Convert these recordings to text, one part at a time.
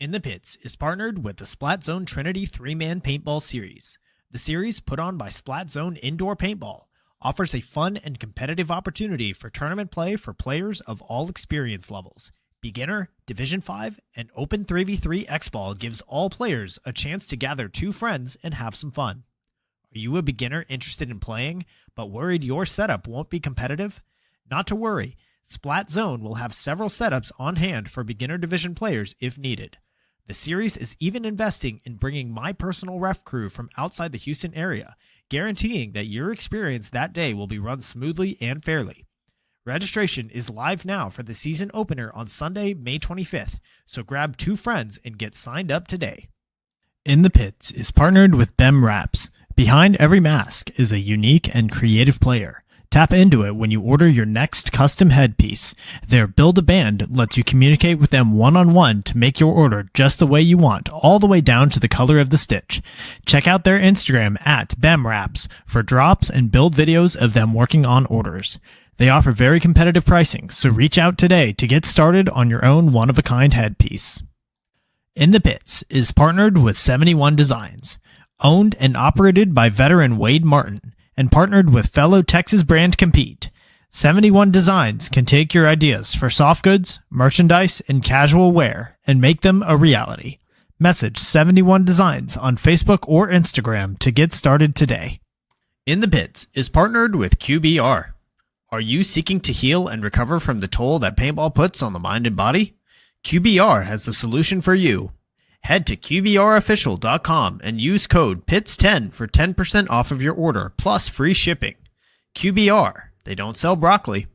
In the Pits is partnered with the Splat Zone Trinity 3-Man Paintball Series. The series, put on by Splat Zone Indoor Paintball, offers a fun and competitive opportunity for tournament play for players of all experience levels. Beginner, Division 5, and Open 3v3 X-Ball gives all players a chance to gather two friends and have some fun. Are you a beginner interested in playing, but worried your setup won't be competitive? Not to worry, Splat Zone will have several setups on hand for beginner division players if needed. The series is even investing in bringing my personal ref crew from outside the Houston area, guaranteeing that your experience that day will be run smoothly and fairly. Registration is live now for the season opener on Sunday, May 25th, so grab two friends and get signed up today. In the Pits is partnered with BEM Wraps. Behind every mask is a unique and creative player. Tap into it when you order your next custom headpiece. Their Build-A-Band lets you communicate with them one-on-one to make your order just the way you want, all the way down to the color of the stitch. Check out their Instagram at BEMWraps for drops and build videos of them working on orders. They offer very competitive pricing, so reach out today to get started on your own one-of-a-kind headpiece. In the Pits is partnered with 71 Designs. Owned and operated by veteran Wade Martin, and partnered with fellow Texas brand Compete. 71 Designs can take your ideas for soft goods, merchandise, and casual wear and make them a reality. Message 71 Designs on Facebook or Instagram to get started today. In the Pits is partnered with QBR. Are you seeking to heal and recover from the toll that paintball puts on the mind and body? QBR has the solution for you. Head to QBRofficial.com and use code PITS10 for 10% off of your order, plus free shipping. QBR, they don't sell broccoli.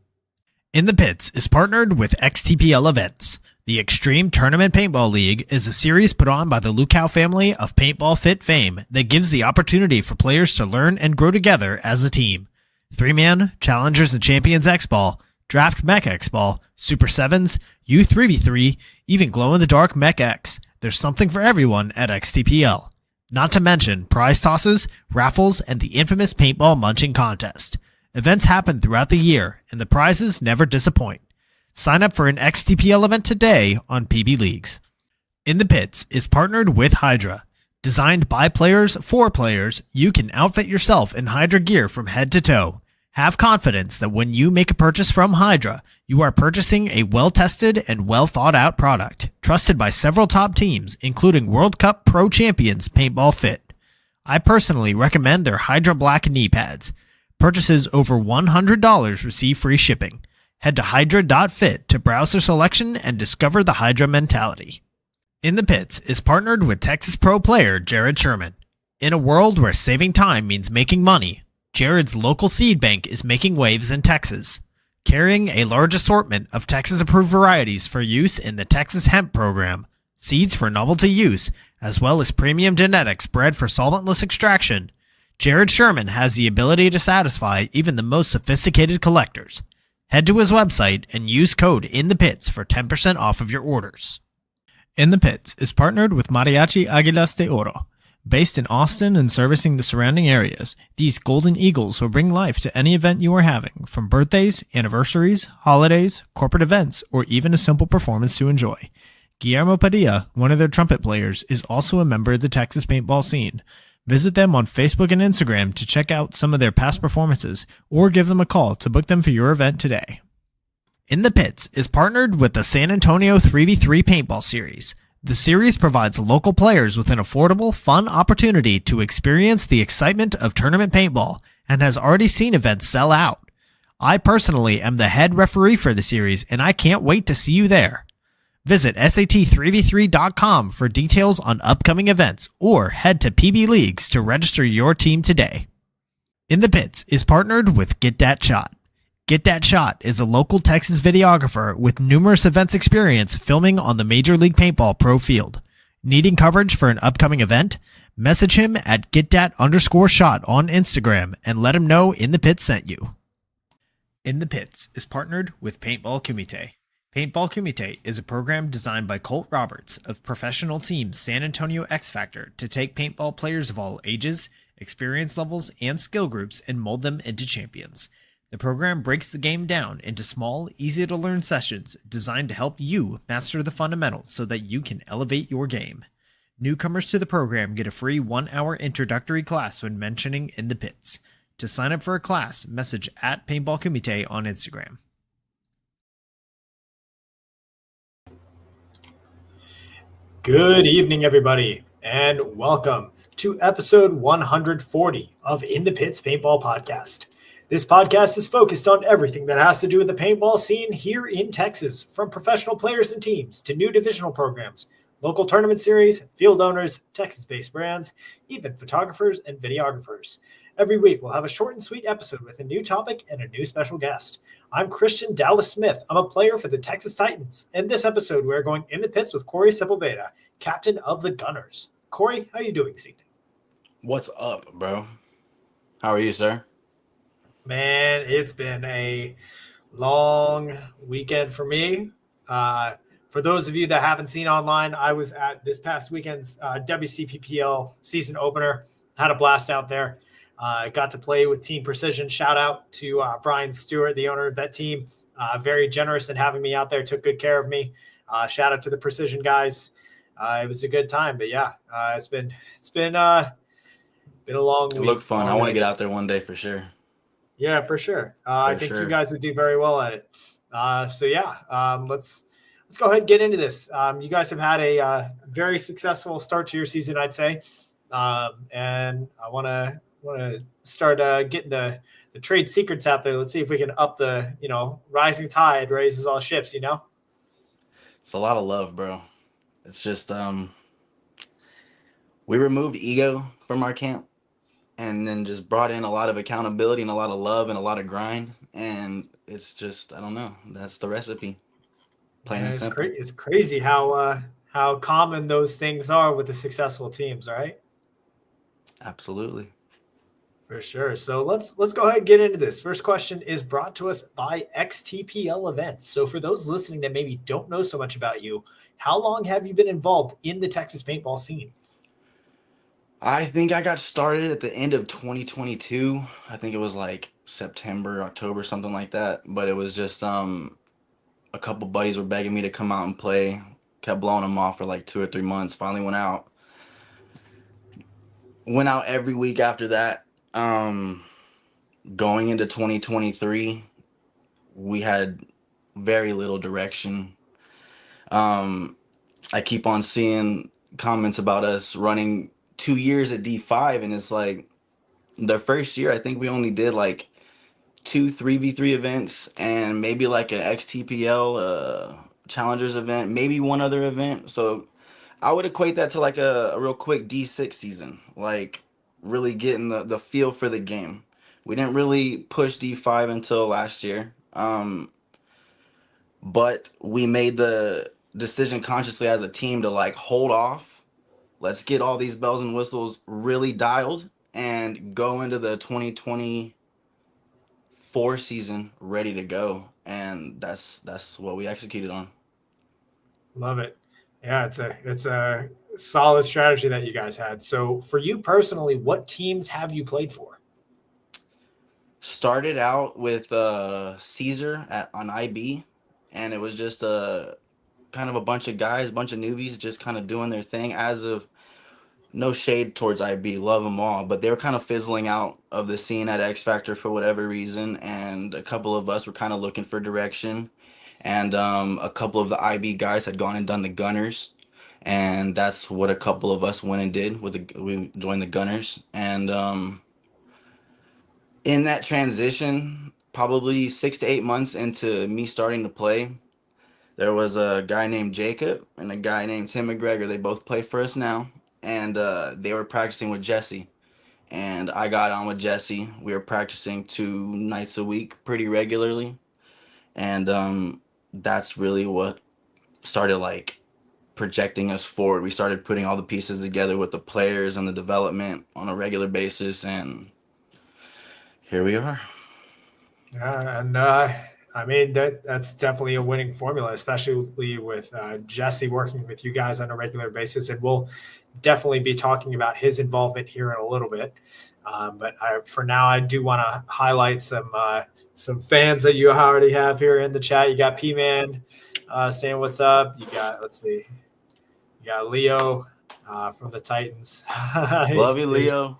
In the Pits is partnered with XTPL Events. The Extreme Tournament Paintball League is a series put on by the Lukow family of paintball fit fame that gives the opportunity for players to learn and grow together as a team. 3-Man, Challengers and Champions X-Ball, Draft Mech X-Ball, Super 7s, U3v3, even Glow-in-the-Dark Mech X. There's something for everyone at XTPL. Not to mention prize tosses, raffles, and the infamous paintball munching contest. Events happen throughout the year, and the prizes never disappoint. Sign up for an XTPL event today on PB Leagues. In the Pits is partnered with Hydra. Designed by players for players, you can outfit yourself in Hydra gear from head to toe. Have confidence that when you make a purchase from Hydra, you are purchasing a well-tested and well-thought-out product, trusted by several top teams, including World Cup Pro Champions Paintball Fit. I personally recommend their Hydra Black knee pads. Purchases over $100 receive free shipping. Head to hydra.fit to browse their selection and discover the Hydra mentality. In the Pits is partnered with Texas Pro player Jared Sherman. In a world where saving time means making money, Jared's local seed bank is making waves in Texas, carrying a large assortment of Texas-approved varieties for use in the Texas Hemp Program, seeds for novelty use, as well as premium genetics bred for solventless extraction. Jared Sherman has the ability to satisfy even the most sophisticated collectors. Head to his website and use code INTHEPITS for 10% off of your orders. In the Pits is partnered with Mariachi Águilas de Oro. Based in Austin and servicing the surrounding areas, these Golden Eagles will bring life to any event you are having, from birthdays, anniversaries, holidays, corporate events, or even a simple performance to enjoy. Guillermo Padilla, one of their trumpet players, is also a member of the Texas paintball scene. Visit them on Facebook and Instagram to check out some of their past performances, or give them a call to book them for your event today. In the Pits is partnered with the San Antonio 3v3 Paintball Series. The series provides local players with an affordable, fun opportunity to experience the excitement of tournament paintball and has already seen events sell out. I personally am the head referee for the series, and I can't wait to see you there. Visit SAT3v3.com for details on upcoming events, or head to PB Leagues to register your team today. In the Pits is partnered with Get Dat Shot. Get Dat Shot is a local Texas videographer with numerous events experience filming on the Major League Paintball Pro field. Needing coverage for an upcoming event? Message him at getdat_shot on Instagram and let him know In the Pits sent you. In the Pits is partnered with Paintball Kumite. Paintball Kumite is a program designed by Colt Roberts of professional team San Antonio X Factor to take paintball players of all ages, experience levels, and skill groups and mold them into champions. The program breaks the game down into small, easy-to-learn sessions designed to help you master the fundamentals so that you can elevate your game. Newcomers to the program get a free 1-hour introductory class when mentioning In the Pits. To sign up for a class, message at Paintball Kumite on Instagram. Good evening, everybody, and welcome to episode 140 of In the Pits Paintball Podcast. This podcast is focused on everything that has to do with the paintball scene here in Texas, from professional players and teams to new divisional programs, local tournament series, field owners, Texas-based brands, even photographers and videographers. Every week, we'll have a short and sweet episode with a new topic and a new special guest. I'm Christian Dallas Smith. I'm a player for the Texas Titans. In this episode, we're going in the pits with Cory Sepulveda, captain of the Gunnerz. Cory, how are you doing this evening? What's up, bro? How are you, sir? Man, it's been a long weekend for me. For those of you that haven't seen online, I was at this past weekend's WCPPL season opener. Had a blast out there. Got to play with Team Precision. Shout out to Brian Stewart, the owner of that team. Very generous in having me out there. Took good care of me. Shout out to the Precision guys. It was a good time, but yeah, it's been a long week. It looked fun. I want to get out there one day for sure. Yeah, for sure. I think you guys would do very well at it. Let's go ahead and get into this. You guys have had a very successful start to your season, I'd say, and I want to start getting the trade secrets out there. Let's see if we can up the rising tide raises all ships. It's a lot of love, bro. It's just we removed ego from our camp. And then just brought in a lot of accountability and a lot of love and a lot of grind. And it's just, I don't know. That's the recipe. Plain and simple. It's crazy how common those things are with the successful teams, right? Absolutely. For sure. So let's go ahead and get into this. First question is brought to us by XTPL Events. So for those listening that maybe don't know so much about you, how long have you been involved in the Texas paintball scene? I think I got started at the end of 2022. I think it was like September, October, something like that. But it was just a couple buddies were begging me to come out and play. Kept blowing them off for like 2 or 3 months. Finally went out. Went out every week after that. Going into 2023, we had very little direction. I keep on seeing comments about us running 2 years at D5, and it's like the first year I think we only did like 2 3v3 events and maybe like an XTPL challengers event, maybe one other event. So I would equate that to like a real quick D6 season, like really getting the feel for the game. We didn't really push D5 until last year, but we made the decision consciously as a team to like hold off. Let's get all these bells and whistles really dialed and go into the 2024 season ready to go. And that's what we executed on. Love it. Yeah, it's a solid strategy that you guys had. So for you personally, what teams have you played for? Started out with Caesar on IB, and it was just kind of a bunch of guys, a bunch of newbies just kind of doing their thing. As of no shade towards IB, love them all, but they were kind of fizzling out of the scene at X Factor for whatever reason, and a couple of us were kind of looking for direction, and a couple of the IB guys had gone and done the Gunnerz, and that's what a couple of us went and did. We joined the Gunnerz, and in that transition, probably 6 to 8 months into me starting to play, there was a guy named Jacob and a guy named Tim McGregor. They both play for us now. And they were practicing with Jesse. And I got on with Jesse. We were practicing 2 nights a week pretty regularly. And that's really what started like projecting us forward. We started putting all the pieces together with the players and the development on a regular basis. And here we are. Yeah, and I mean, that's definitely a winning formula, especially with Jesse working with you guys on a regular basis. And we'll definitely be talking about his involvement here in a little bit. But for now, I do want to highlight some some fans that you already have here in the chat. You got P-Man saying what's up. You got, let's see, you got Leo from the Titans. Love you, Leo.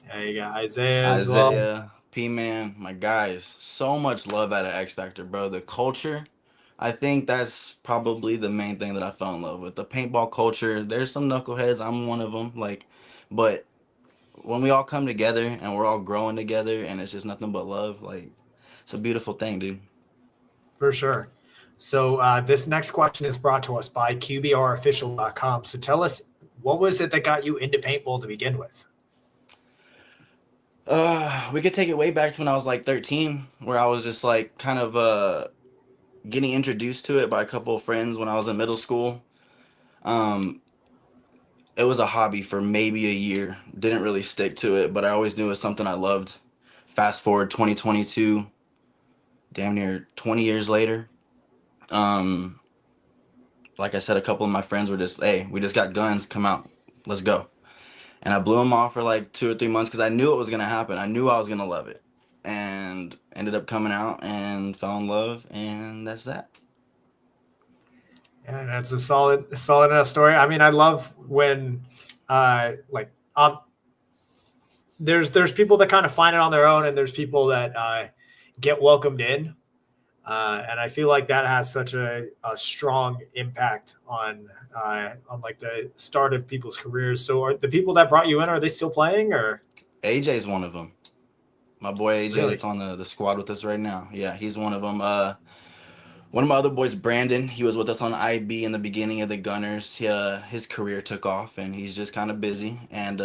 Yeah, you got Isaiah as well. P-Man, my guys. So much love out of X Factor, bro. The culture, I think that's probably the main thing that I fell in love with. The paintball culture. There's some knuckleheads. I'm one of them. But when we all come together and we're all growing together and it's just nothing but love, it's a beautiful thing, dude. For sure. So this next question is brought to us by QBRofficial.com. So tell us, what was it that got you into paintball to begin with? We could take it way back to when I was 13, where I was just kind of getting introduced to it by a couple of friends when I was in middle school. It was a hobby for maybe a year. Didn't really stick to it, but I always knew it was something I loved. Fast forward 2022, damn near 20 years later. Like I said, a couple of my friends were just, hey, we just got guns, come out, let's go. And I blew them off for 2 or 3 months because I knew it was going to happen. I knew I was going to love it. And ended up coming out and fell in love, and that's that. Yeah, that's a solid enough story. I mean, I love when there's people that kind of find it on their own, and there's people that get welcomed in. And I feel like that has such a strong impact on the start of people's careers. So are the people that brought you in, are they still playing, or? AJ's one of them. My boy AJ, Really? that's on the squad with us right now. Yeah, he's one of them. One of my other boys, Brandon, he was with us on IB in the beginning of the Gunnerz. His career took off, and he's just kind of busy. And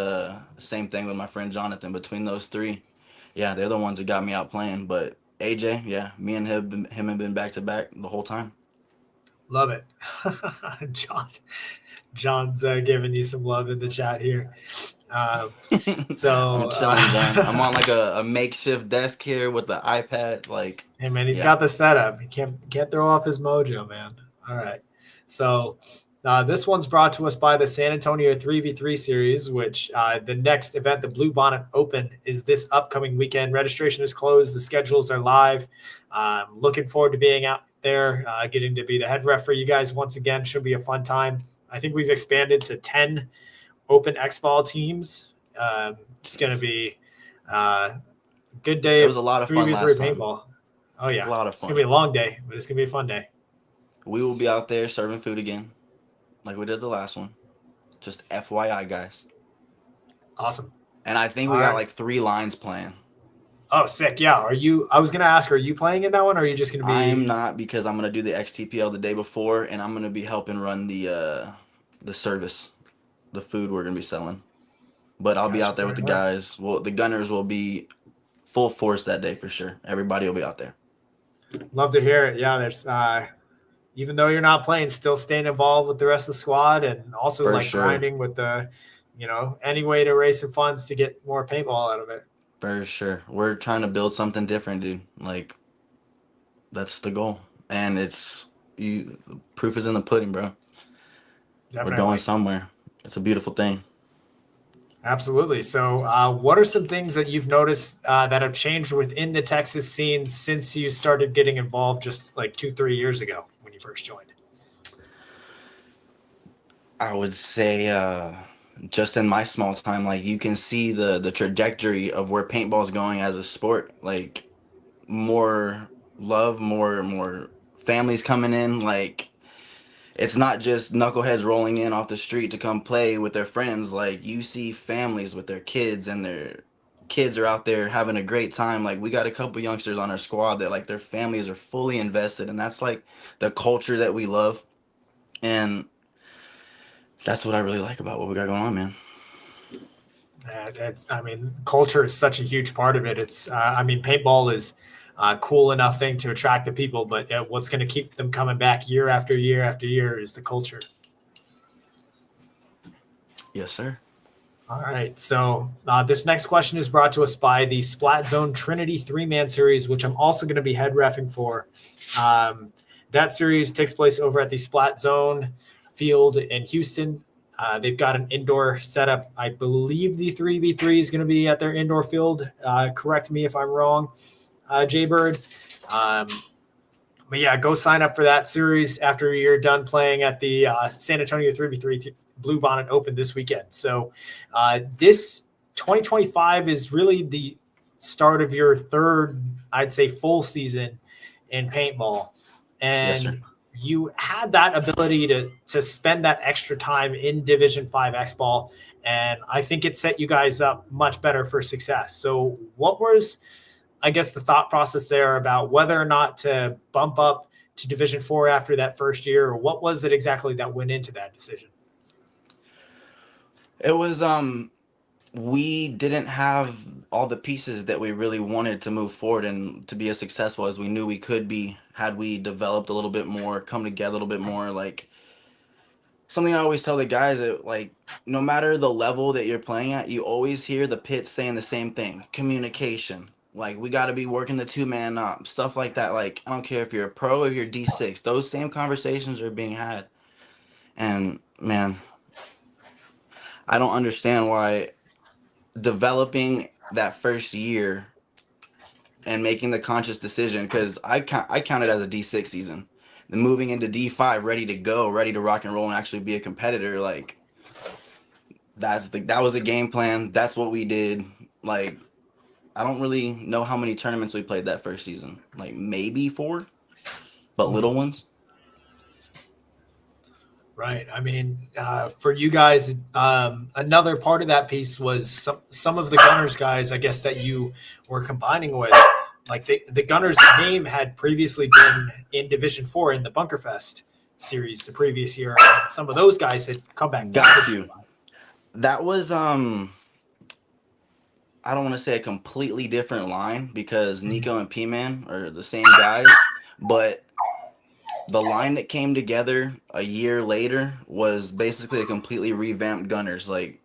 same thing with my friend Jonathan. Between those three, yeah, they're the ones that got me out playing. But AJ, yeah, me and him have been back to back the whole time. Love it. John's giving you some love in the chat here. So I'm chilling, man. I'm on a makeshift desk here with the iPad. Hey man, he's got the setup. He can't throw off his mojo, man. All right. So this one's brought to us by the San Antonio 3v3 series, which the next event, the Blue Bonnet Open, is this upcoming weekend. Registration is closed. The schedules are live. Looking forward to being out there, getting to be the head ref for you guys once again. Should be a fun time. I think we've expanded to 10 Open X-Ball teams. It's going to be a good day. It was a lot of fun last time. Paintball. Oh, yeah. A lot of fun. It's going to be a long day, but it's going to be a fun day. We will be out there serving food again, like we did the last one. Just FYI, guys. Awesome. And I think we got 3 lines playing. Oh, sick. Yeah. I was going to ask, are you playing in that one, or are you just going to be? I'm not, because I'm going to do the XTPL the day before, and I'm going to be helping run the service, the food we're going to be selling. But I'll be out there with the guys. Well, the Gunnerz will be full force that day for sure. Everybody will be out there. Love to hear it. Yeah, there's even though you're not playing, still staying involved with the rest of the squad, and also grinding with the, any way to raise some funds to get more paintball out of it. For sure. We're trying to build something different, dude. That's the goal. And the proof is in the pudding, bro. Definitely. We're going somewhere. It's a beautiful thing. Absolutely. So what are some things that you've noticed that have changed within the Texas scene since you started getting involved just 2-3 years ago when you first joined? I would say just in my small time, you can see the trajectory of where paintball is going as a sport. More love, more families coming in. It's not just knuckleheads rolling in off the street to come play with their friends. You see families with their kids, and their kids are out there having a great time. We got a couple youngsters on our squad that their families are fully invested, and that's the culture that we love. And that's what I really like about what we got going on, man. Culture is such a huge part of it. It's, paintball is a cool enough thing to attract the people, but what's going to keep them coming back year after year after year is the culture. Yes, sir. All right. So this next question is brought to us by the Splat Zone Trinity 3-man series, which I'm also going to be head reffing for. That series takes place over at the Splat Zone field in Houston. They've got an indoor setup. I believe the 3v3 is going to be at their indoor field. Correct me if I'm wrong. Jaybird. But yeah, go sign up for that series after you're done playing at the San Antonio 3v3 Blue Bonnet Open this weekend. So this 2025 is really the start of your third, I'd say, full season in paintball. And Yes, sir. you had that ability to spend that extra time in Division 5 X-Ball, and I think it set you guys up much better for success. So what was, I guess, the thought process there about whether or not to bump up to Division 4 after that first year, or what was it exactly that went into that decision? It was we didn't have all the pieces that we really wanted to move forward and to be as successful as we knew we could be had we developed a little bit more, come together a little bit more. Like, something I always tell the guys, that like, no matter the level that you're playing at, you always hear the pits saying the same thing: communication. Like, we got to be working the 2-man up, stuff like that. Like, I don't care if you're a pro or you're D6, those same conversations are being had. And man, I don't understand why developing that first year and making the conscious decision, because I count it as a D6 season, then moving into D5 ready to go, ready to rock and roll and actually be a competitor. Like, that was the game plan. That's what we did. Like, I don't really know how many tournaments we played that first season, like maybe 4, but little ones. Right. I mean, for you guys, another part of that piece was some of the Gunnerz guys, I guess, that you were combining with. Like, the Gunnerz name had previously been in Division 4 in the Bunkerfest series the previous year, and some of those guys had come back. Got you. That was I don't want to say a completely different line, because Nico and P-Man are the same guys, but the line that came together a year later was basically a completely revamped Gunnerz. Like,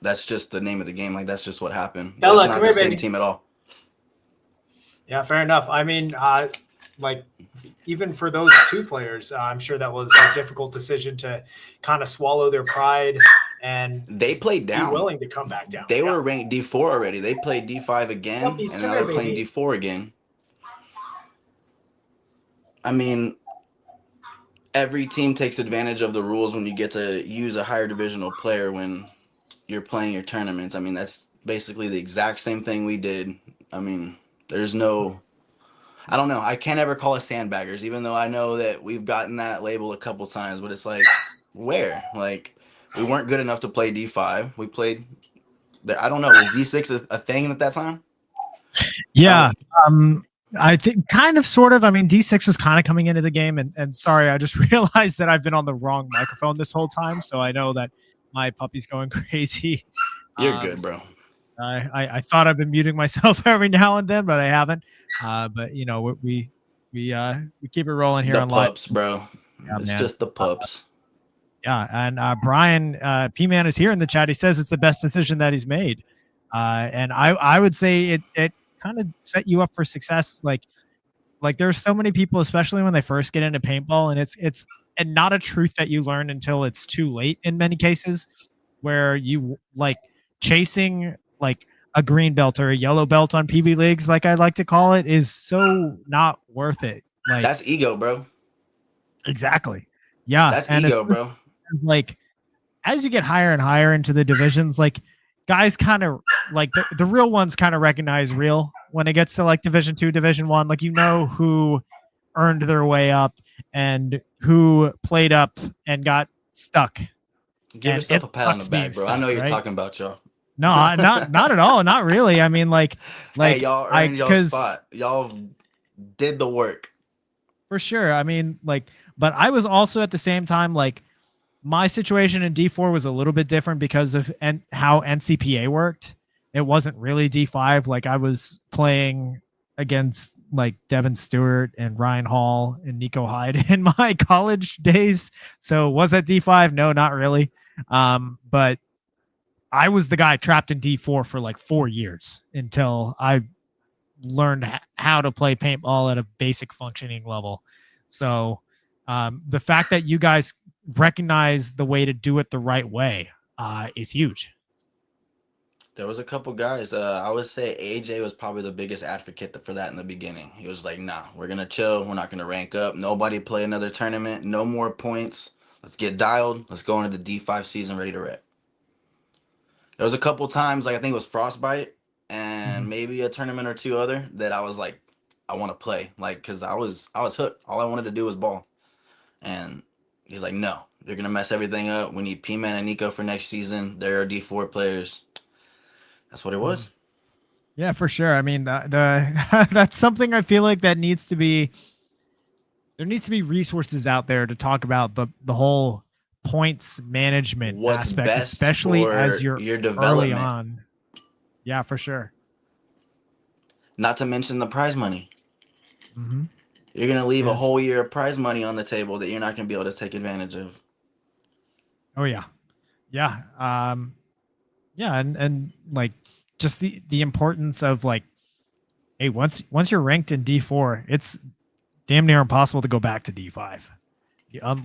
that's just the name of the game. Like, that's just what happened. Bella, it's not come here, the same baby. team at all. Yeah, fair enough. I mean, like, even for those 2 players, I'm sure that was a difficult decision to kind of swallow their pride and They played down. be willing to come back down. They were ranked D4 already. They played D5 again, Puppies, and come now here, they're playing baby. D4 again. I mean, every team takes advantage of the rules when you get to use a higher divisional player when you're playing your tournaments. I mean, that's basically the exact same thing we did. I mean, there's no, I don't know. I can't ever call us sandbaggers, even though I know that we've gotten that label a couple times, but it's like, where? Like, we weren't good enough to play D5. We played there. I don't know. Was D6 a thing at that time? Yeah. I think kind of, sort of. I mean, D6 was kind of coming into the game, and sorry, I just realized that I've been on the wrong microphone this whole time, so I know that my puppy's going crazy. You're good, bro. I thought I've been muting myself every now and then, but I haven't. But you know, we keep it rolling here the on live. Pups, bro. Yeah, it's man. just the pups. Yeah, and Brian P-Man is here in the chat. He says it's the best decision that he's made, and I would say it kind of set you up for success. Like there's so many people, especially when they first get into paintball, and it's and not a truth that you learn until it's too late in many cases, where you like chasing like a green belt or a yellow belt on PB leagues, like I like to call it, is so not worth it. Like, that's ego, bro. Exactly. Yeah, that's and ego, bro. Like, as you get higher and higher into the divisions, like, guys kind of like the real ones kind of recognize real when it gets to like Division 2, Division 1. Like, you know who earned their way up and who played up and got stuck. Give yourself a pat on the back, bro. I know you're talking about y'all. No, not at all. Not really. I mean, like hey, y'all earned your spot. Y'all did the work. For sure. I mean, like, but I was also at the same time, like, my situation in D4 was a little bit different because of how NCPA worked. It wasn't really D5. Like, I was playing against like Devin Stewart and Ryan Hall and Nico Hyde in my college days. So was that D5? No, not really. But I was the guy trapped in D4 for like 4 years until I learned how to play paintball at a basic functioning level. So the fact that you guys recognize the way to do it the right way is huge. There was a couple guys. I would say AJ was probably the biggest advocate for that in the beginning. He was like, "Nah, we're gonna chill. We're not gonna rank up. Nobody play another tournament. No more points. Let's get dialed. Let's go into the D5 season ready to rep." There was a couple times, like I think it was Frostbite and Mhm. maybe a tournament or two other that I was like, I want to play, like because I was hooked. All I wanted to do was ball, and he's like, "No, you're gonna mess everything up. We need P-Man and Nico for next season. They're D4 players." That's what it Mhm. was. Yeah, for sure. I mean, the that's something I feel like that needs to be there needs to be resources out there to talk about the whole points management What's aspect, best especially as for you're your early development, on. Yeah, for sure. not to mention the prize money. Mm-hmm. You're gonna leave a Yes. whole year of prize money on the table that you're not gonna be able to take advantage of. Oh yeah. Yeah. Yeah, and like just the importance of like, hey, once you're ranked in D4, it's damn near impossible to go back to D5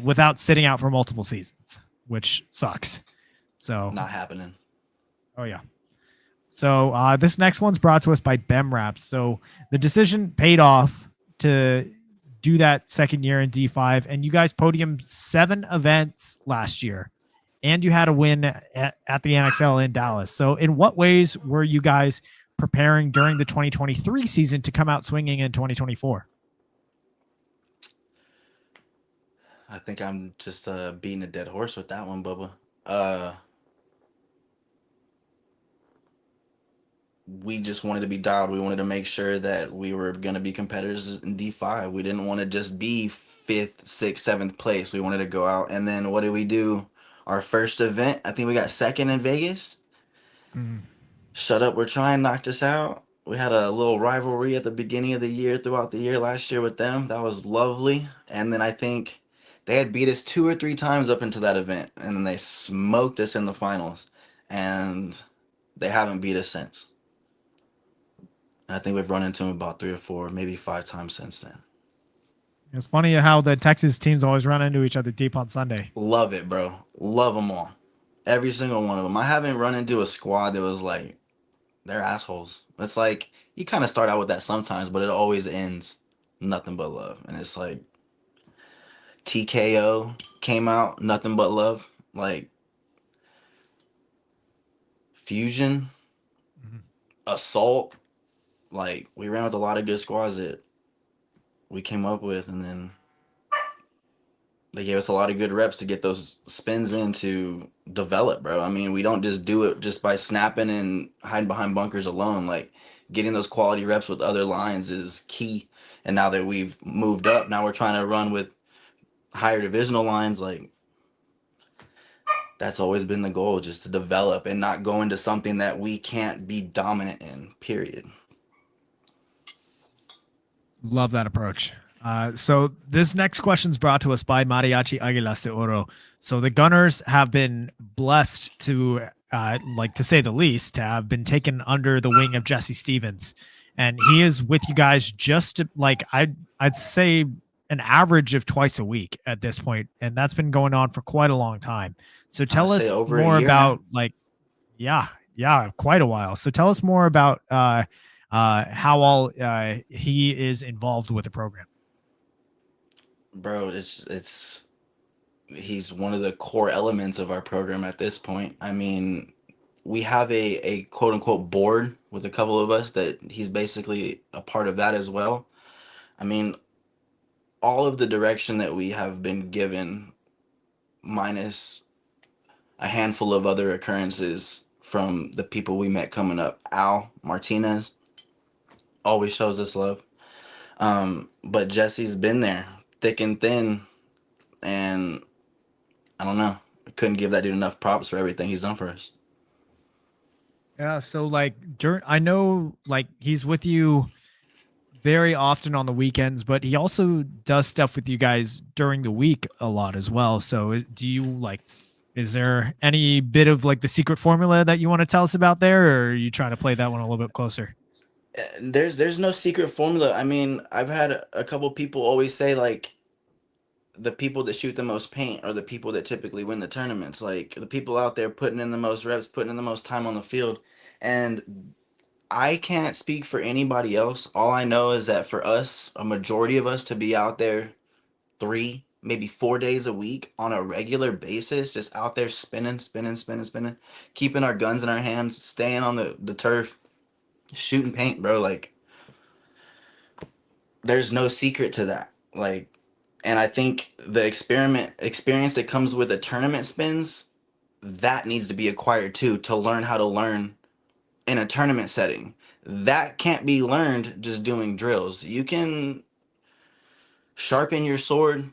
without sitting out for multiple seasons, which sucks. So, Not happening. oh yeah. So this next one's brought to us by BEMRAPS. So the decision paid off to do that second year in D5, and you guys podiumed 7 events last year, and you had a win at the NXL in Dallas. So in what ways were you guys preparing during the 2023 season to come out swinging in 2024? I think I'm just beating a dead horse with that one, Bubba. Uh, we just wanted to be dialed. We wanted to make sure that we were going to be competitors in D5. We didn't want to just be 5th, 6th, 7th place. We wanted to go out. And then what did we do? Our first event, I think we got second in Vegas. Mm. Shut Up, We're Trying knocked us out. We had a little rivalry at the beginning of the year, throughout the year last year with them. That was lovely. And then I think they had beat us 2 or 3 times up into that event. And then they smoked us in the finals. And they haven't beat us since. I think we've run into them about 3 or 4, maybe 5 times since then. It's funny how the Texas teams always run into each other deep on Sunday. Love it, bro. Love them all. Every single one of them. I haven't run into a squad that was like, they're assholes. It's like, you kind of start out with that sometimes, but it always ends nothing but love. And it's like, TKO came out, nothing but love. Like, Fusion, Mhm. Assault. Like, we ran with a lot of good squads that we came up with, and then they gave us a lot of good reps to get those spins in to develop, bro. I mean, we don't just do it just by snapping and hiding behind bunkers alone. Like, getting those quality reps with other lines is key. And now that we've moved up, now we're trying to run with higher divisional lines. Like, that's always been the goal, just to develop and not go into something that we can't be dominant in, period. Love that approach. So this next question is brought to us by Mariachi Aguilas de Oro. So the Gunners have been blessed to, like to say the least, to have been taken under the wing of Jesse Stevens, and he is with you guys just like I'd say an average of twice a week at this point, and that's been going on for quite a long time. So tell I'd say us over a more year now. about like, yeah, quite a while. So tell us more about how all he is involved with the program. Bro, he's one of the core elements of our program at this point. I mean, we have a quote unquote board with a couple of us that he's basically a part of that as well. I mean, all of the direction that we have been given, minus a handful of other occurrences from the people we met coming up. Al Martinez always shows us love. But Jesse's been there thick and thin, and I don't know. I couldn't give that dude enough props for everything he's done for us. Yeah, so like I know like he's with you very often on the weekends, but he also does stuff with you guys during the week a lot as well. So do you like, is there any bit of like the secret formula that you want to tell us about there, or are you trying to play that one a little bit closer? There's no secret formula. I mean, I've had a couple people always say like the people that shoot the most paint are the people that typically win the tournaments. Like the people out there putting in the most reps, putting in the most time on the field. And I can't speak for anybody else. All I know is that for us, a majority of us to be out there 3, maybe 4 days a week on a regular basis, just out there spinning, keeping our guns in our hands, staying on the turf, shooting paint, bro. Like, there's no secret to that. Like, and I think the experience that comes with the tournament spins, that needs to be acquired too, to learn how to learn in a tournament setting. That can't be learned just doing drills. You can sharpen your sword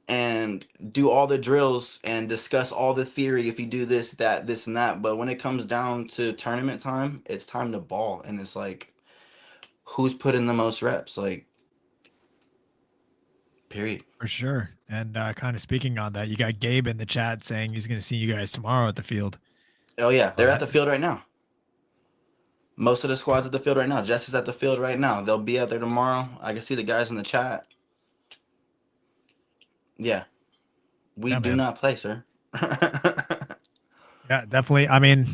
and do all the drills and discuss all the theory if you do this, that, this, and that. But when it comes down to tournament time, it's time to ball. And it's like, who's putting the most reps? Like, period. For sure. And kind of speaking on that, you got Gabe in the chat saying he's going to see you guys tomorrow at the field. Oh, yeah. Oh, They're at the field right now. Most of the squad's at the field right now. Jess is at the field right now. They'll be out there tomorrow. I can see the guys in the chat. Yeah. We do not play, sir. Yeah, definitely. I mean,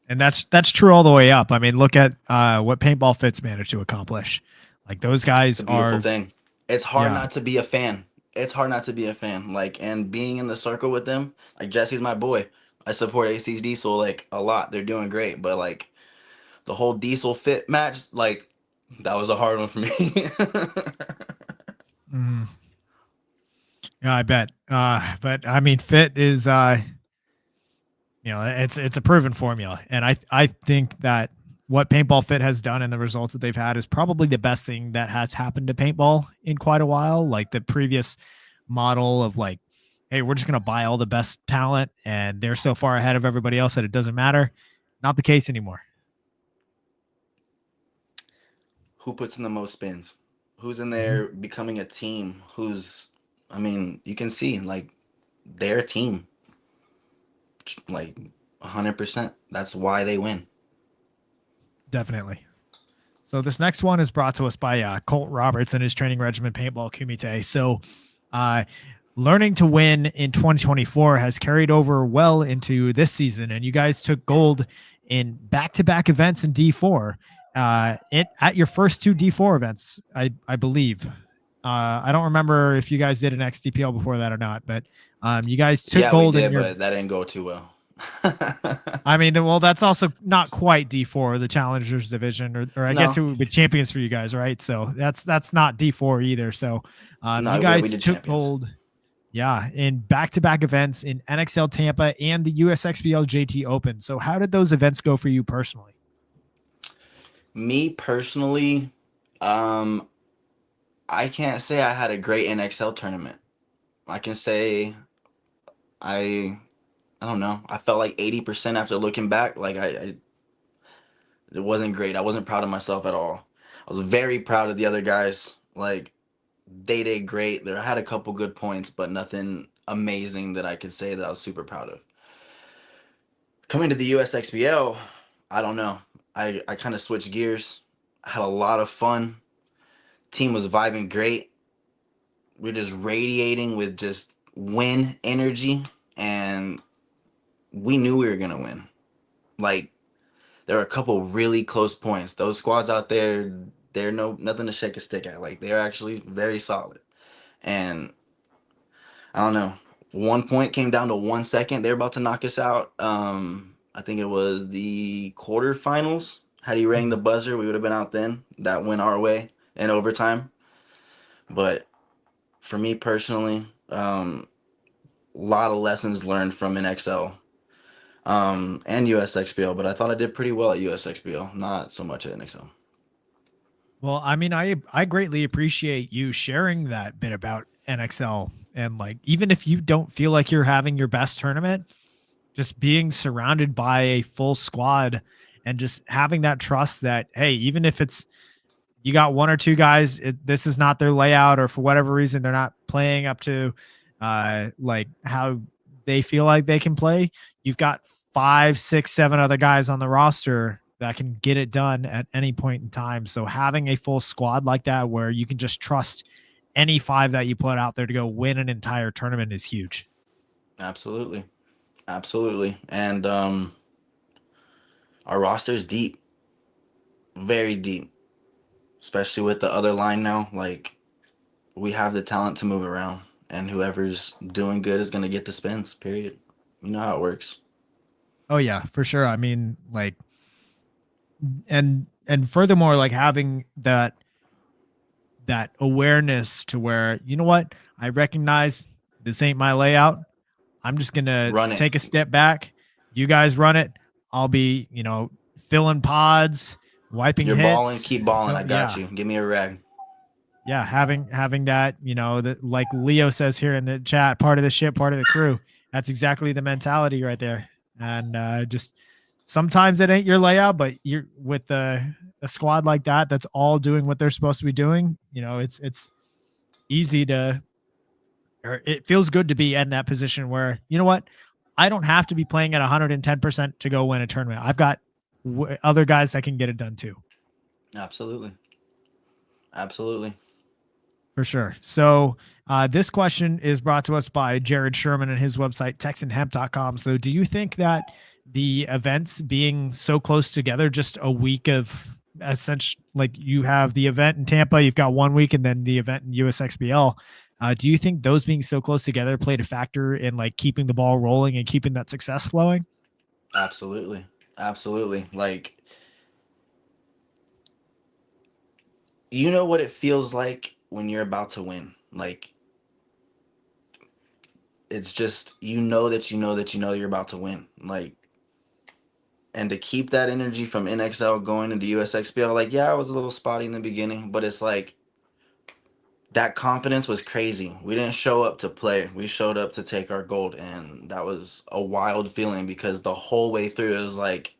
and that's true all the way up. I mean, look at what Paintball Fits managed to accomplish. Like, those guys It's a beautiful are thing. It's hard not to be a fan. It's hard not to be a fan. Like, and being in the circle with them, like, Jesse's my boy. I support AC's Diesel like a lot. They're doing great, but like the whole Diesel Fit match, like, that was a hard one for me. Mm. Yeah, I bet. But I mean, Fit is it's a proven formula, and I think that what Paintball Fit has done and the results that they've had is probably the best thing that has happened to paintball in quite a while. Like, the previous model of like, hey, we're just going to buy all the best talent and they're so far ahead of everybody else that it doesn't matter. Not the case anymore. Who puts in the most spins? Who's in there becoming a team? I mean, you can see, like, their team, like, 100%. That's why they win. Definitely. So this next one is brought to us by Colt Roberts and his training regimen, Paintball Kumite. So learning to win in 2024 has carried over well into this season, and you guys took gold in back-to-back events in D4 at your first 2 D4 events, I believe. I don't remember if you guys did an XDPL before that or not, but you guys took gold we did, in your... but that didn't go too well. I mean, well, that's also not quite D4, the Challengers Division, or I guess it would be Champions for you guys, right? So that's not D4 either. So you guys took gold, in back-to-back events in NXL Tampa and the USXBL JT Open. So how did those events go for you personally? Me personally, I can't say I had a great NXL tournament. I can say I don't know. I felt like 80% after looking back. Like, it wasn't great. I wasn't proud of myself at all. I was very proud of the other guys. Like, they did great. They had a couple good points, but nothing amazing that I could say that I was super proud of. Coming to the USXBL, I don't know. I kind of switched gears. I had a lot of fun. Team was vibing great. We're just radiating with just win energy, and we knew we were gonna win. Like, there were a couple really close points. Those squads out there, they're nothing to shake a stick at. Like, they're actually very solid. And I don't know. 1 point came down to 1 second. They're about to knock us out. I think it was the quarterfinals. Had he rang the buzzer, we would have been out then. That went our way in overtime. But for me personally, a lot of lessons learned from NXL and USXBL, but I thought I did pretty well at USXBL, not so much at NXL. Well, I mean, I greatly appreciate you sharing that bit about NXL, and like, even if you don't feel like you're having your best tournament, just being surrounded by a full squad and just having that trust that, hey, even if it's you got 1 or 2 guys, this is not their layout, or for whatever reason they're not playing up to like how they feel like they can play, you've got 5, 6, 7 other guys on the roster that can get it done at any point in time. So having a full squad like that, where you can just trust any 5 that you put out there to go win an entire tournament, is huge. Absolutely. And Our roster's deep, very deep, especially with the other line now. Like, we have the talent to move around, and whoever's doing good is going to get the spins, period. You know how it works. Oh yeah, for sure. I mean, like, and furthermore, like having that awareness to where, you know what, I recognize this ain't my layout. I'm just gonna Run it. take a step back. You guys run it. I'll be, filling pods, wiping You're hits. balling, keep balling. I got you. Give me a rag. Yeah, having that, that, like Leo says here in the chat, part of the ship, part of the crew. That's exactly the mentality right there. And just sometimes it ain't your layout, but you're with a squad like that that's all doing what they're supposed to be doing. It's easy to, or it feels good to be in that position where, you know what, I don't have to be playing at 110% to go win a tournament. I've got other guys that can get it done too. Absolutely. For sure. So this question is brought to us by Jared Sherman and his website, texanhemp.com. So do you think that the events being so close together, just a week of essentially, like you have the event in Tampa, you've got 1 week, and then the event in USXBL, do you think those being so close together played a factor in like keeping the ball rolling and keeping that success flowing? Absolutely. Like, you know what it feels like when you're about to win. Like, it's just, that you're about to win. Like, and to keep that energy from NXL going into USXBL, like, yeah, I was a little spotty in the beginning, but it's like that confidence was crazy. We didn't show up to play. We showed up to take our gold, and that was a wild feeling because the whole way through it was like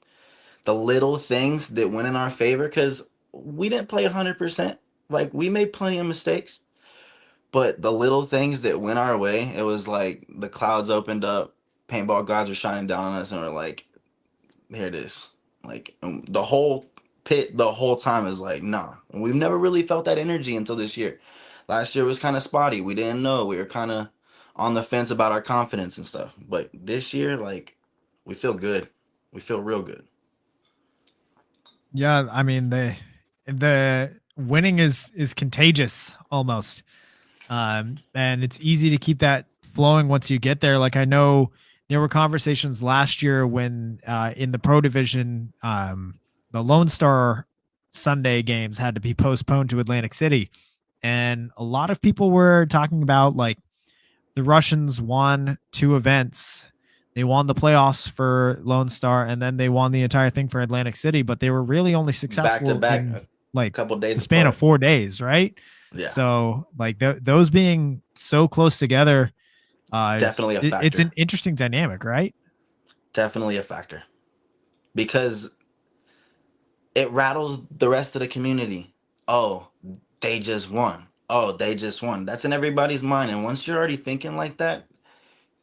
the little things that went in our favor because we didn't play 100%. Like, we made plenty of mistakes, but the little things that went our way, it was like the clouds opened up, paintball gods were shining down on us, and we're like, here it is. Like, the whole pit the whole time is like, nah. And we've never really felt that energy until this year. Last year was kind of spotty. We didn't know. We were kind of on the fence about our confidence and stuff. But this year, like, we feel good. We feel real good. Yeah, I mean the winning is contagious almost, and it's easy to keep that flowing once you get there. Like I know there were conversations last year when in the pro division, the Lone Star Sunday games had to be postponed to Atlantic City, and a lot of people were talking about like the Russians won 2 events. They won the playoffs for Lone Star, and then they won the entire thing for Atlantic City, but they were really only successful back in like a couple days the span apart. of 4 days, right? Yeah. So like those being so close together, definitely a factor. It's an interesting dynamic, right? Definitely a factor because it rattles the rest of the community. Oh, they just won. That's in everybody's mind. And once you're already thinking like that,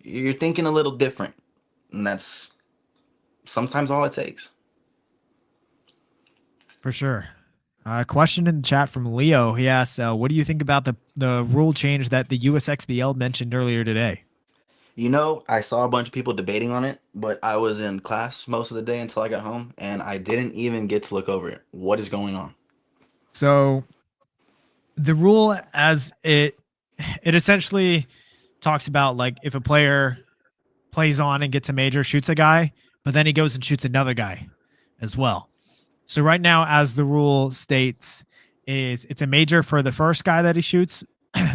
you're thinking a little different. And that's sometimes all it takes. For sure. Question in the chat from Leo. He asks, what do you think about the rule change that the USXBL mentioned earlier today? I saw a bunch of people debating on it, but I was in class most of the day until I got home, and I didn't even get to look over it. What is going on? So the rule as it essentially talks about like if a player plays on and gets a major, shoots a guy, but then he goes and shoots another guy as well. So right now, as the rule states, is it's a major for the first guy that he shoots,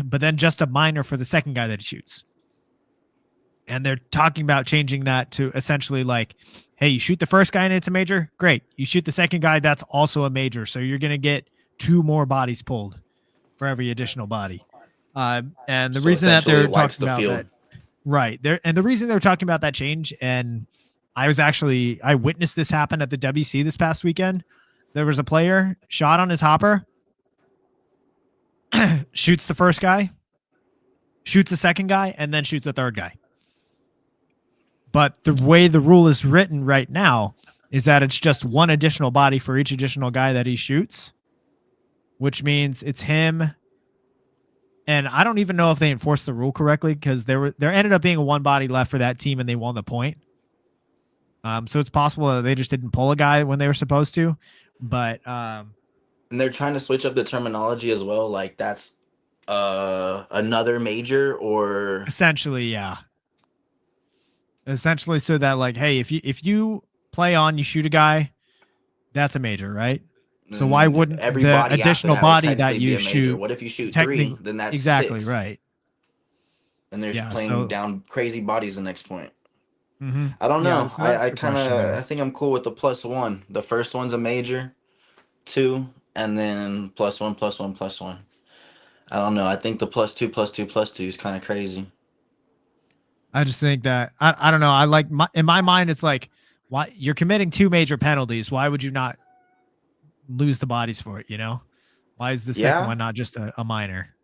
but then just a minor for the second guy that he shoots. And they're talking about changing that to essentially like, hey, you shoot the first guy and it's a major, great. You shoot the second guy, that's also a major. So you're going to get 2 more bodies pulled for every additional body. And the reason that they're talking about that, right there, and the reason they're talking about that change, and I witnessed this happen at the WC this past weekend. There was a player shot on his hopper, shoots the first guy, shoots the second guy, and then shoots the third guy. But the way the rule is written right now is that it's just 1 additional body for each additional guy that he shoots, which means it's him. And I don't even know if they enforced the rule correctly because there ended up being a 1 body left for that team and they won the point. So it's possible that they just didn't pull a guy when they were supposed to, but And they're trying to switch up the terminology as well. Like that's another major, or essentially, yeah. Essentially, so that like, hey, if you play on, you shoot a guy, that's a major, right? So why wouldn't every the body after additional that would body that technically be you a major. shoot What if you shoot technically 3? Then that's exactly 6. right? And they're Yeah. playing So down crazy bodies the next point. mhm. I don't Yeah. know. So that's I the kind question of I there. think I'm cool with the +1. The first one's a major, 2, and then +1, +1, +1. I don't know. I think the +2, +2, +2 is kind of crazy. I just think that I don't know. I like in my mind, it's like, why you're committing 2 major penalties? Why would you not lose the bodies for it? You know, why is the second Yeah, one not just a minor?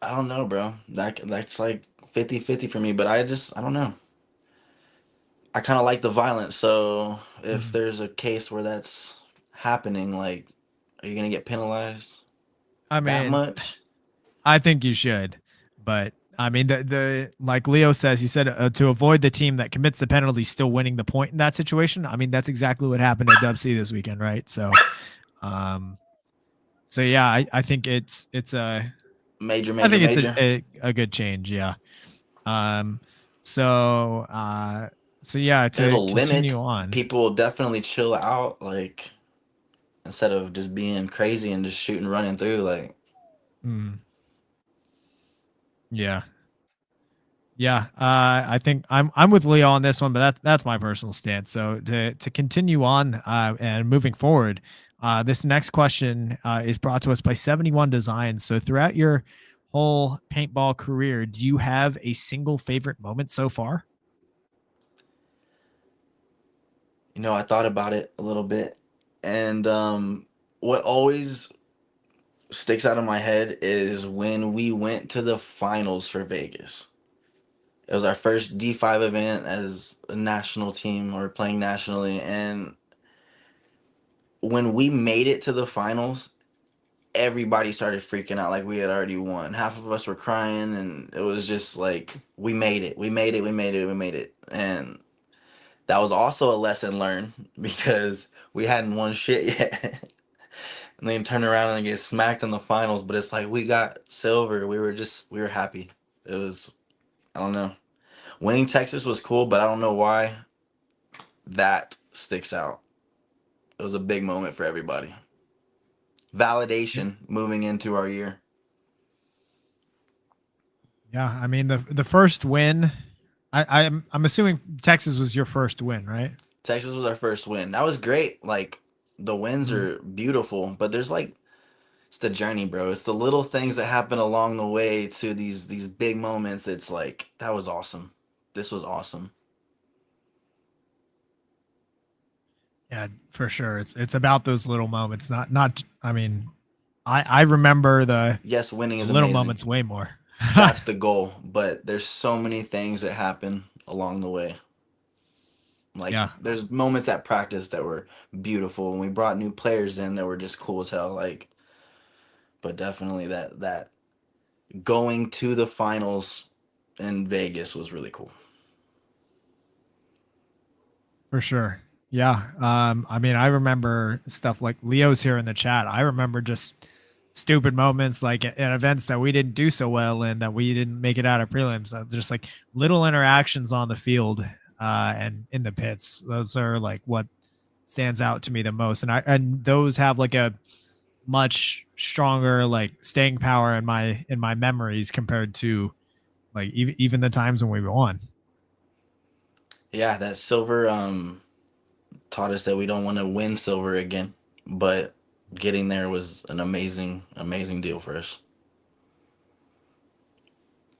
I don't know, bro. That's like 50-50 for me, but I don't know. I kind of like the violence, so if Mhm. there's a case where that's happening, like, are you gonna get penalized I that mean, much? I think you should, but I mean the like Leo says, he said to avoid the team that commits the penalty still winning the point in that situation. I mean that's exactly what happened at Dub C this weekend, right? So, um, so yeah, I think it's a Major, I major, think it's major. a good change, yeah. Um, so so yeah, to It'll continue limit. on. People will definitely chill out, like, instead of just being crazy and just shooting, running through. Like, Mm, yeah. Yeah, I think I'm with Leo on this one, but that's my personal stance. So to continue on and moving forward, this next question is brought to us by 71 Designs. So throughout your whole paintball career, do you have a single favorite moment so far? I thought about it a little bit, and what always sticks out of my head is when we went to the finals for Vegas. It was our first D5 event as a national team or playing nationally, and when we made it to the finals, everybody started freaking out like we had already won. Half of us were crying, and it was just like, we made it, we made it, we made it, we made it. And that was also a lesson learned because we hadn't won shit yet. And then turn around and get smacked in the finals, but it's like we got silver. We were happy. It was, I don't know. Winning Texas was cool, but I don't know why that sticks out. It was a big moment for everybody. Validation moving into our year. Yeah, I mean the first win. I'm assuming Texas was your first win, right? Texas was our first win. That was great. Like, the wins Mhm. are beautiful, but there's like, it's the journey, bro. It's the little things that happen along the way to these big moments. It's like, that was awesome. This was awesome. Yeah, for sure. It's about those little moments, not. I mean, I remember Yes, winning the is little amazing. moments way more. That's the goal, but there's so many things that happen along the way. Like, Yeah, there's moments at practice that were beautiful, and we brought new players in that were just cool as hell. Like, but definitely that going to the finals in Vegas was really cool. for sure. Yeah. I mean, I remember stuff like Leo's here in the chat. I remember just stupid moments like at events that we didn't do so well and that we didn't make it out of prelims. Just like little interactions on the field and in the pits. Those are like what stands out to me the most. And those have like a much stronger like staying power in my memories compared to like even the times when we won. Yeah, that silver taught us that we don't want to win silver again, but getting there was an amazing, amazing deal for us.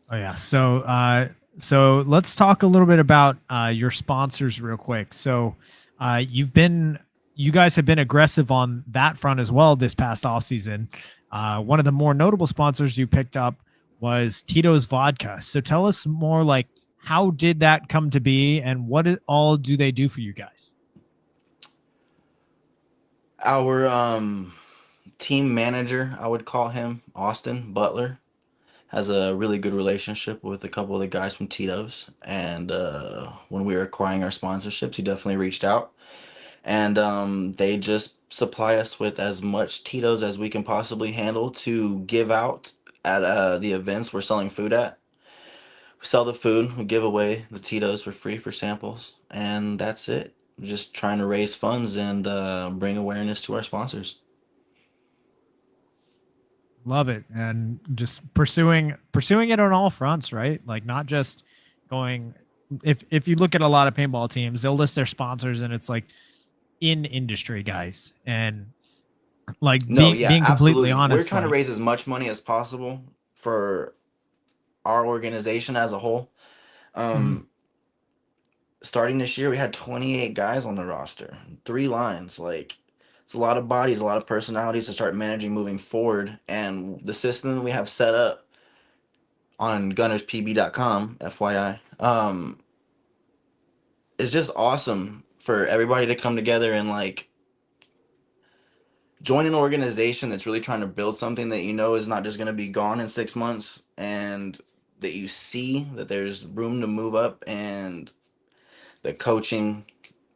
Oh yeah. So let's talk a little bit about your sponsors real quick. So you guys have been aggressive on that front as well this past off season. One of the more notable sponsors you picked up was Tito's Vodka. So tell us more, like, how did that come to be and all do they do for you guys? Our team manager, I would call him Austin Butler, has a really good relationship with a couple of the guys from Tito's, and when we were acquiring our sponsorships, he definitely reached out, and they just supply us with as much Tito's as we can possibly handle to give out at the events we're selling food at. We sell the food, we give away the Tito's for free for samples, and that's it. Just trying to raise funds and bring awareness to our sponsors. Love it. And just pursuing it on all fronts, right? Like not just going, if you look at a lot of paintball teams, they'll list their sponsors and it's like in industry guys. And like No, yeah, being completely absolutely. We're honest, trying to like, raise as much money as possible for our organization as a whole. mhm. Um, Starting this year, we had 28 guys on the roster, 3 lines. Like, it's a lot of bodies, a lot of personalities to start managing moving forward. And the system we have set up on gunnerspb.com, FYI, is just awesome for everybody to come together and like join an organization that's really trying to build something that you know is not just going to be gone in 6 months, and that you see that there's room to move up, and the coaching,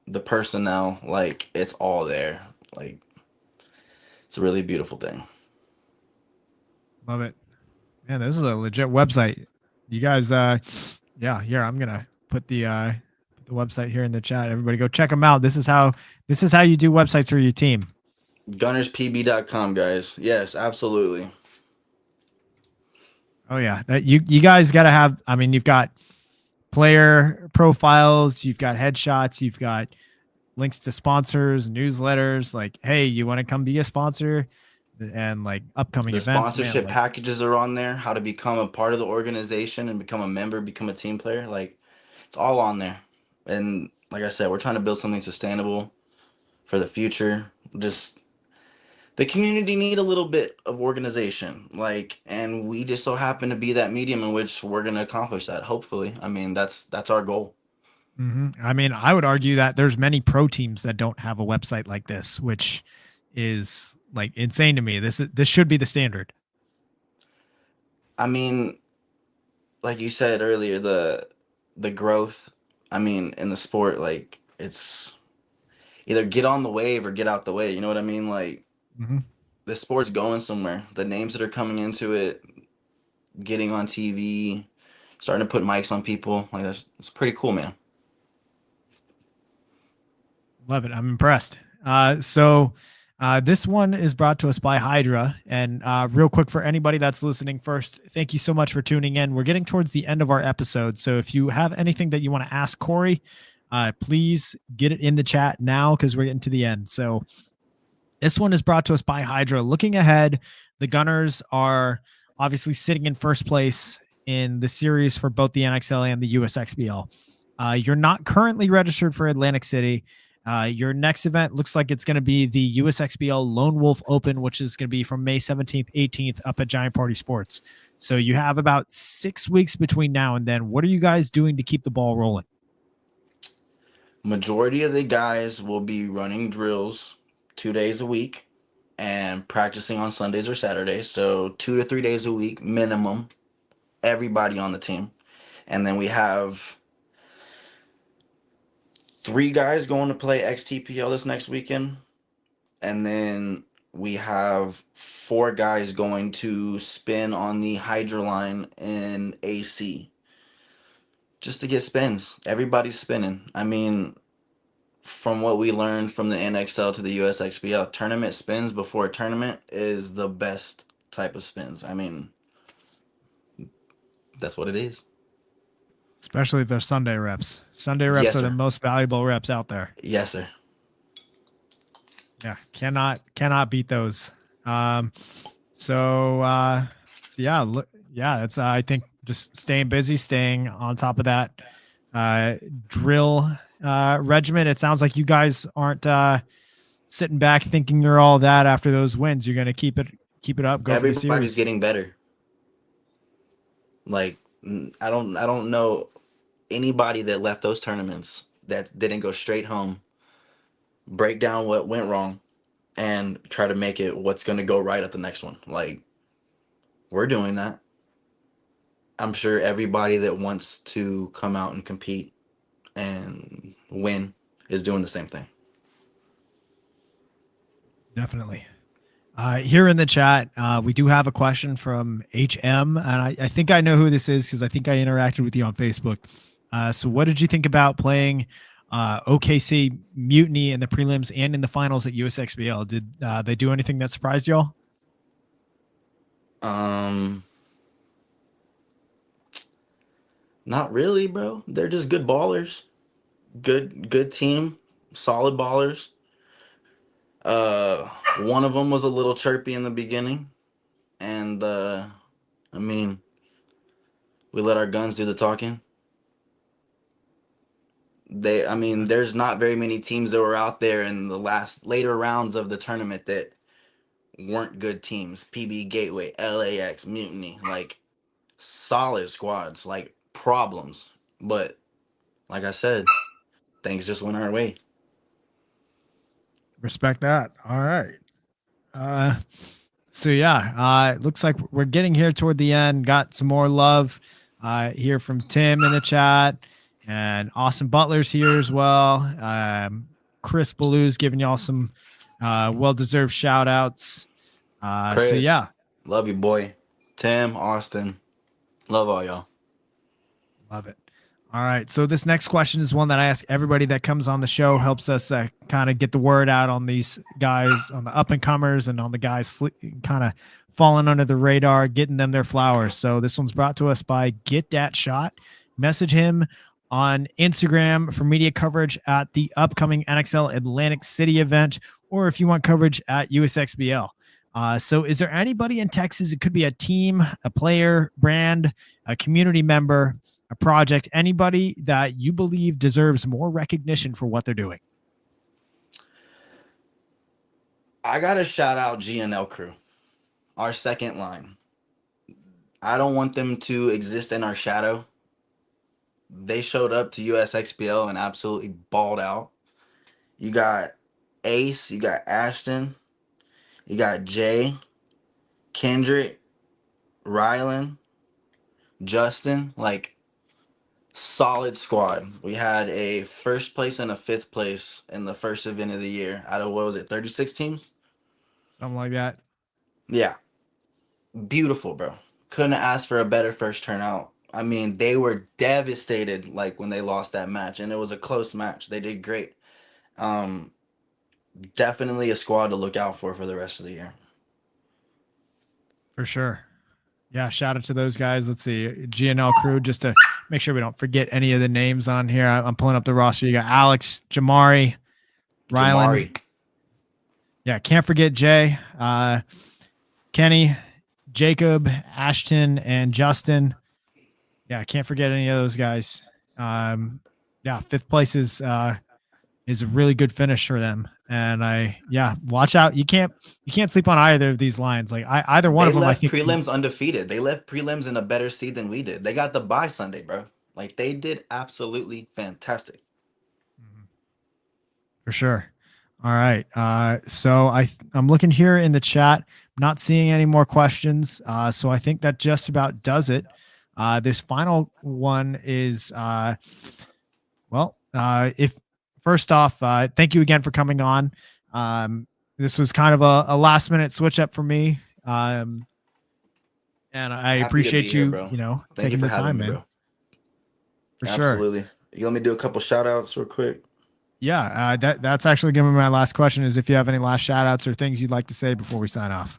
the personnel, like it's all there. Like it's a really beautiful thing. Love it. Man, this is a legit website. You guys, yeah, here, I'm going to put the website here in the chat. Everybody go check them out. This is how you do websites for your team. Gunnerspb.com, guys. Yes, absolutely. Oh yeah, that you guys got to have. I mean, you've got player profiles, you've got headshots, you've got links to sponsors, newsletters. Like, hey, you want to come be a sponsor, and like upcoming The events, man. sponsorship Like, packages are on there. How to become a part of the organization and become a member, become a team player. Like it's all on there. And like I said, we're trying to build something sustainable for the future. Just the community need a little bit of organization, like, and we just so happen to be that medium in which we're going to accomplish that, hopefully. I mean, that's our goal. I mean, I would argue that there's many pro teams that don't have a website like this, which is like insane to me. This should be the standard. I mean, like you said earlier, the growth, I mean, in the sport, like it's either get on the wave or get out the way, you know what I mean? Like Mm-hmm. the sport's going somewhere. The names that are coming into it, getting on TV, starting to put mics on people, like it's pretty cool, man. Love it. I'm impressed. This one is brought to us by Hydra. And real quick for anybody that's listening first, thank you so much for tuning in. We're getting towards the end of our episode. So if you have anything that you want to ask Cory, please get it in the chat now because we're getting to the end. So this one is brought to us by Hydra. Looking ahead, the Gunners are obviously sitting in first place in the series for both the NXL and the USXBL. You're not currently registered for Atlantic City. Your next event looks like it's going to be the USXBL Lone Wolf Open, which is going to be from May 17th, 18th up at Giant Party Sports. So you have about 6 weeks between now and then. What are you guys doing to keep the ball rolling? Majority of the guys will be running drills 2 days a week and practicing on Sundays or Saturdays. So 2 to 3 days a week minimum, everybody on the team. And then we have 3 guys going to play XTPL this next weekend. And then we have 4 guys going to spin on the Hydra line in AC. Just to get spins. Everybody's spinning. I mean, from what we learned from the NXL to the USXBL, tournament spins before a tournament is the best type of spins. I mean, that's what it is. Especially if they're Sunday reps. Sunday reps Yes, are the sir. most valuable reps out there. Yes, sir. Yeah, cannot beat those. So yeah, it's I think just staying busy, staying on top of that drill regimen. It sounds like you guys aren't sitting back thinking you're all that after those wins. You're gonna keep it up, go for the Everybody's series. getting better. Like I don't know anybody that left those tournaments that didn't go straight home, break down what went wrong, and try to make it what's going to go right at the next one. Like we're doing that. I'm sure everybody that wants to come out and compete and win is doing the same thing. Definitely. Here in the chat, we do have a question from HM, and I think I know who this is because I think I interacted with you on Facebook. So what did you think about playing OKC Mutiny in the prelims and in the finals at USXBL? Did they do anything that surprised y'all? Not really, bro. They're just good ballers. Good team, solid ballers. One of them was a little chirpy in the beginning, and I mean, we let our guns do the talking. There's not very many teams that were out there in the later rounds of the tournament that weren't good teams. PB Gateway, LAX, Mutiny, like solid squads, like problems. But like I said, things just went our way. Respect that. All right. So yeah, it looks like we're getting here toward the end. Got some more love here from Tim in the chat, and Austin Butler's here as well. Chris Ballew's giving y'all some well-deserved shout outs. Chris, so yeah, love you, boy. Tim, Austin, love all y'all. love it. All right. So this next question is one that I ask everybody that comes on the show, helps us kind of get the word out on these guys, on the up and comers and on the guys kind of falling under the radar, getting them their flowers. So this one's brought to us by Get Dat Shot. Message him on Instagram for media coverage at the upcoming NXL Atlantic City event, or if you want coverage at USXBL. So is there anybody in Texas? It could be a team, a player, brand, a community member, a project, anybody that you believe deserves more recognition for what they're doing. I got to shout out GNL crew, our second line. I don't want them to exist in our shadow. They showed up to USXBL and absolutely balled out. You got Ace, you got Ashton, you got Jay, Kendrick, Rylan, Justin, like solid squad. We had a first place and a fifth place in the first event of the year out of, what was it, 36 teams? Something like that. Yeah. Beautiful, bro. Couldn't ask for a better first turnout. I mean, they were devastated like when they lost that match, and it was a close match. They did great. Definitely a squad to look out for the rest of the year. For sure. Yeah, shout out to those guys. Let's see, GNL crew, just to make sure we don't forget any of the names on here. I'm pulling up the roster. You got Alex, Jamari, Rylan. Yeah, can't forget Jay, Kenny, Jacob, Ashton, and Justin. Yeah, can't forget any of those guys. Yeah, fifth place is a really good finish for them. And watch out. You can't sleep on either of these lines. Like either one of them. I think prelims undefeated. They left prelims in a better seed than we did. They got the bye Sunday, bro. Like they did absolutely fantastic. For sure. All right. So I'm looking here in the chat, not seeing any more questions. So I think that just about does it. This final one is, if first off, thank you again for coming on. This was kind of a last minute switch up for me. And I appreciate you, here, taking the time, man. For sure. Absolutely. You want me to do a couple shout outs real quick? Yeah, that's actually going to be my last question, is if you have any last shout outs or things you'd like to say before we sign off.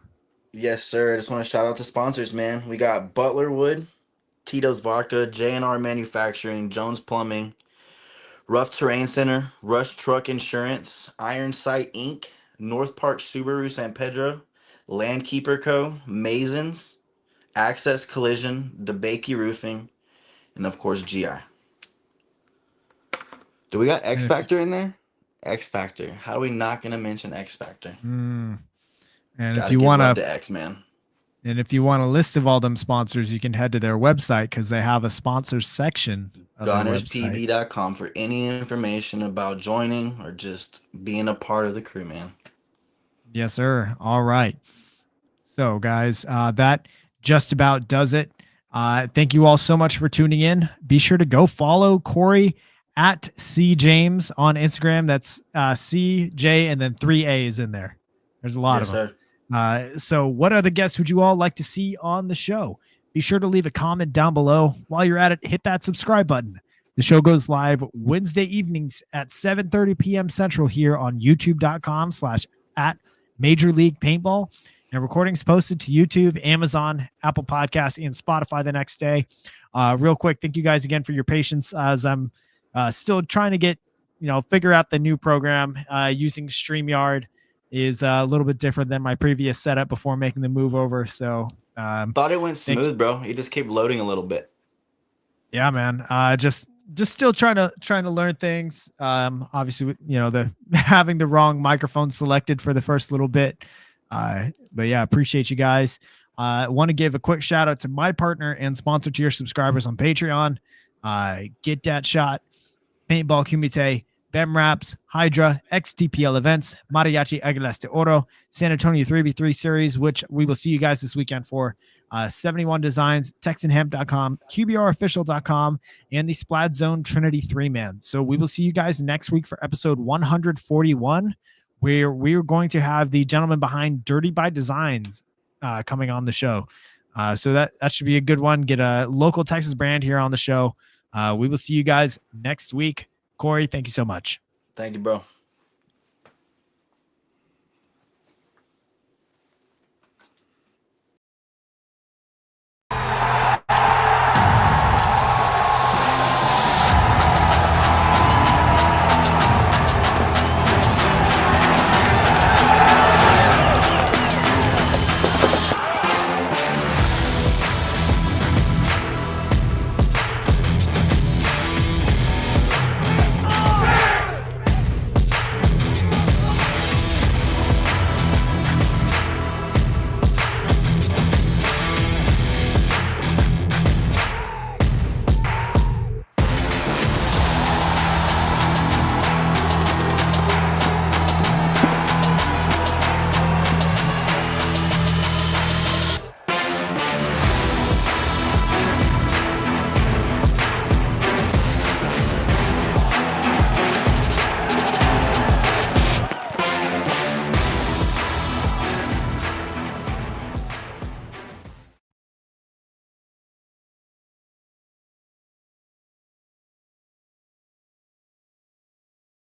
Yes, sir. I just want to shout out to sponsors, man. We got Butler Wood, Tito's Vodka, J&R Manufacturing, Jones Plumbing, Rough Terrain Center, Rush Truck Insurance, Iron Sight Inc., North Park Subaru San Pedro, Landkeeper Co., Masons, Access Collision, DeBakey Roofing, and of course GI. Do we got X Factor in there? X Factor. How are we not going to mention X Factor? And if you want to X-Man. And if you want a list of all them sponsors, you can head to their website because they have a sponsors section. GunnerzPB.com for any information about joining or just being a part of the crew, man. Yes, sir. All right. So, guys, that just about does it. Thank you all so much for tuning in. Be sure to go follow Cory at C James on Instagram. That's CJ and then 3 A's in there. There's a lot of them. So what other guests would you all like to see on the show? Be sure to leave a comment down below. While you're at it, hit that subscribe button. The show goes live Wednesday evenings at 7:30 p.m. Central here on youtube.com/@Major League Paintball. And recordings posted to YouTube, Amazon, Apple Podcasts, and Spotify the next day. Real quick, thank you guys again for your patience as I'm still trying to figure out the new program. Using StreamYard is a little bit different than my previous setup before making the move over. So thought it went smooth, bro. It just kept loading a little bit. Yeah, man. Just still trying to learn things. Obviously, the having the wrong microphone selected for the first little bit. But yeah, appreciate you guys. I want to give a quick shout out to my partner and sponsor tier subscribers on Patreon. Get That Shot, Paintball Kumite, BEM Raps, Hydra, XTPL Events, Mariachi Aguilas de Oro, San Antonio 3v3 Series, which we will see you guys this weekend for, 71 Designs, TexanHemp.com, QBRofficial.com, and the Splat Zone Trinity 3-man. So we will see you guys next week for episode 141, where we're going to have the gentleman behind Dirty by Designs coming on the show. So that should be a good one. Get a local Texas brand here on the show. We will see you guys next week. Cory, thank you so much. Thank you, bro.